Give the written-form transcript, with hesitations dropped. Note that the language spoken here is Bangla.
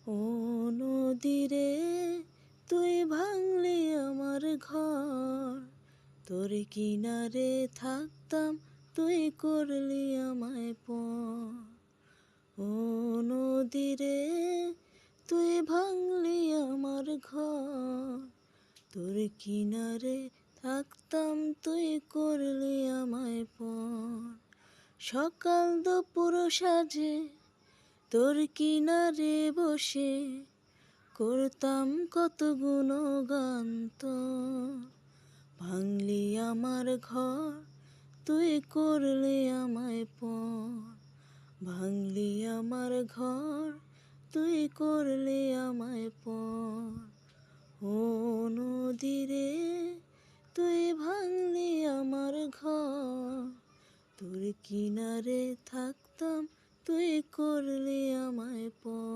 ও নদীরে তুই ভাঙলি আমার ঘর, তোর কিনারে থাকতাম তুই করলি আমায় পর। ও নদীরে তুই ভাঙলি আমার ঘর, তোর কিনারে থাকতাম তুই করলি আমায় পর। সকাল দুপুর সাজে তোর কিনারে বসে করতাম কত গুণগান তোর। ভাঙলি আমার ঘর তুই করলি আমায় পর, ভাঙলি আমার ঘর তুই করলি আমায় পর। ও নদীরে তুই ভাঙলি আমার ঘর, তোর কিনারে থাকতাম তুই করলি আমায় পর।